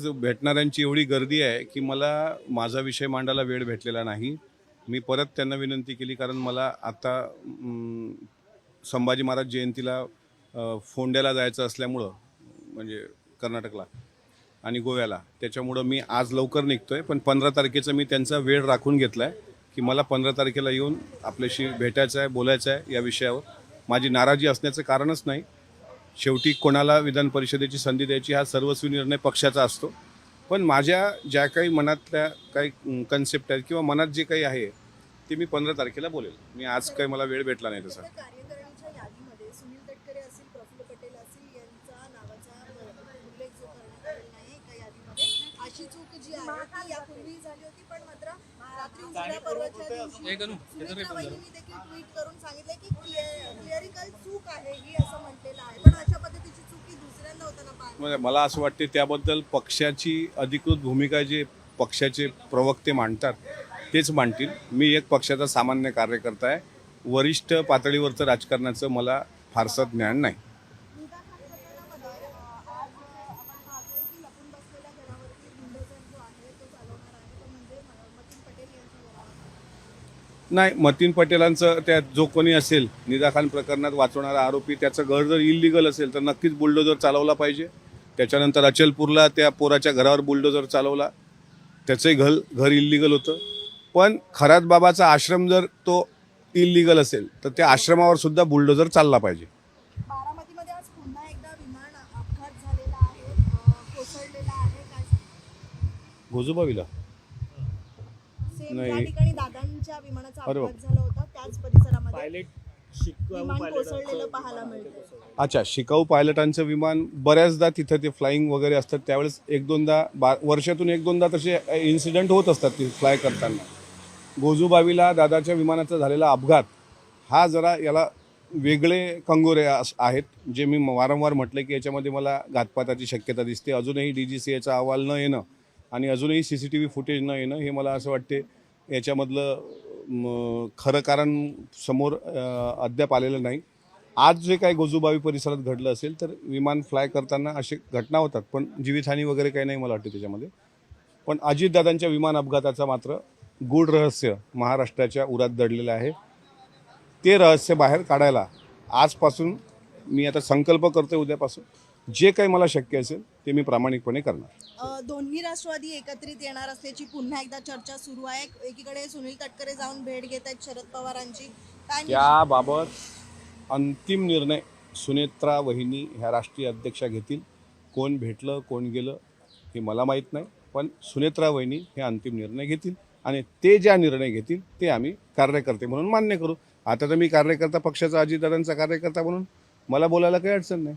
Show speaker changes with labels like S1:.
S1: आज भेटणाऱ्यांची एवढी गर्दी आहे की मला माझा विषय मांडायला वेळ भेटलेला नाही. मी परत त्यांना विनंती केली कारण मला आता संभाजी महाराज जयंतीला फोंड्याला जायचं असल्यामुळं म्हणजे कर्नाटकला आणि गोव्याला त्याच्यामुळं मी आज लवकर निघतोय. पण 15 तारखेचा मी त्यांचा वेळ राखून घेतला आहे की मला 15 तारखेला येऊन आपल्याशी भेटायचं आहे, बोलायचं आहे या विषयावर. माझी नाराजी असण्याचं कारणच नाही. शेवटी कोणाला विधान परिषदेची संधी द्यायची हा सर्वस्वी निर्णय पक्षाचा असतो. पण माझ्या ज्या काही मनातल्या काही कन्सेप्ट आहेत किंवा मनात जे काही आहे ते मी 15 तारखेला बोलेल. मी आज काही मला वेळ भेटला नाही तसा.
S2: कार्यकारिणीच्या यादीमध्ये सुनील तटकरे असतील, प्रफुल्ल पटेल असतील यांचा नावाचा उल्लेख जो करण्यात आलेला नाही एका यादीमध्ये. अशी चूक जी आहे ती यापूर्वी झाली होती, पण मात्र रात्री उशिरा परवाच्या दिवशी सुमित्रा वहिनींनी देखील ट्विट करून सांगितलं की क्लिअरिकल चूक आहे ही असं म्हटलेलं आहे. पण अशा पद्धतीची चूक ही दुसऱ्यांदा होताना पाहिजे.
S1: मला असं वाटते त्याबद्दल पक्षाची अधिकृत भूमिका जे पक्षाचे प्रवक्ते मांडतात तेच मांडतील. मी एक पक्षाचा सामान्य कार्यकर्ता आहे. वरिष्ठ पातळीवरचं राजकारणाचं मला फारसं ज्ञान नाही.
S2: निदा खान प्रकरणामध्ये आज आपण पाहतोय की लपून बसलेल्या घरावरती बुलडोझर जो आहे तो चालवणार आहे, तो म्हणजे मतीन पटेल यांच्या घरावर.
S1: नाही, मतीन पटेलांचं त्यात जो कोणी असेल निदा खान प्रकरणात वाचवणारा आरोपी त्याचं घर जर इलिगल असेल तर नक्कीच बुलडोझर चालवला पाहिजे. त्याच्यानंतर अचलपूरला त्या पोराच्या घरावर बुलडोझर चालवला, त्याचंही घर इलिगल होतं. पण खरात बाबाचा आश्रम जर तो इलिगल असेल तर त्या आश्रमावर सुद्धा बुलडोझर चालला पाहिजे.
S2: बारामतीमध्ये आज पुन्हा एकदा विमान अपघात झालेला आहे, कोसळलेला आहे. काय सांगता?
S1: गोजूबावीला
S2: सेम
S1: नाही.
S2: ज्या ठिकाणी दादांच्या विमानाचा
S1: अरे
S2: अपघात झाला होता त्याच परिसरामध्ये
S3: पायलट
S2: विमान कोसळलेलं पाहायला मिळतं.
S1: अच्छा, शिकाऊ पायलटांचं विमान बऱ्याचदा तिथं ते फ्लाईंग वगैरे असतात त्यावेळेस एक दोनदा वर्षातून एक दोनदा तसे इन्सिडेंट होत असतात ते फ्लाय करताना. गोजूबावीला दादाच्या विमानाचा झालेला अपघात हा जरा याला वेगळे कंगोरे आहेत जे मी वारंवार म्हटलं की याच्यामध्ये मला घातपाताची शक्यता दिसते. अजूनही DGCAचा अहवाल न येणं आणि अजूनही CCTV फुटेज न येणं हे मला असं वाटते याच्यामधलं खरं कारण समोर अद्याप आलेलं नाही. आज जे काही गोजूबावी परिसरात घडलं असेल तर विमान फ्लाय करताना असे घटना होतात, पण जीवितहानी वगैरे काही नाही मला वाटते त्याच्यामध्ये. पण अजितदादांच्या विमान अपघाताचा मात्र गूढ रहस्य महाराष्ट्राच्या उरात दडलेलं आहे. ते रहस्य बाहेर काढायला आजपासून मी आता संकल्प करतो. उद्यापासून जे काही मला शक्य असेल ते मी प्रामाणिकपणे करणार.
S2: दोन्ही राष्ट्रवादी एकत्रित येणार असल्याची पुन्हा एकदा चर्चा सुरू आहे. एकीकडे सुनील तटकरे जाऊन भेट घेत आहेत शरद पवारांची. काय
S1: त्याबाबत अंतिम निर्णय सुनेत्रा वहिनी ह्या राष्ट्रीय अध्यक्षा घेतील. कोण भेटलं कोण गेलं हे मला माहीत नाही, पण सुनेत्रा वहिनी हे अंतिम निर्णय घेतील आणि ते ज्या निर्णय घेतील ते आम्ही कार्यकर्ते म्हणून मान्य करू. आता तर मी कार्यकर्ता, पक्षाचा, अजितदादांचा कार्यकर्ता म्हणून मला बोलायला काही अडचण नाही.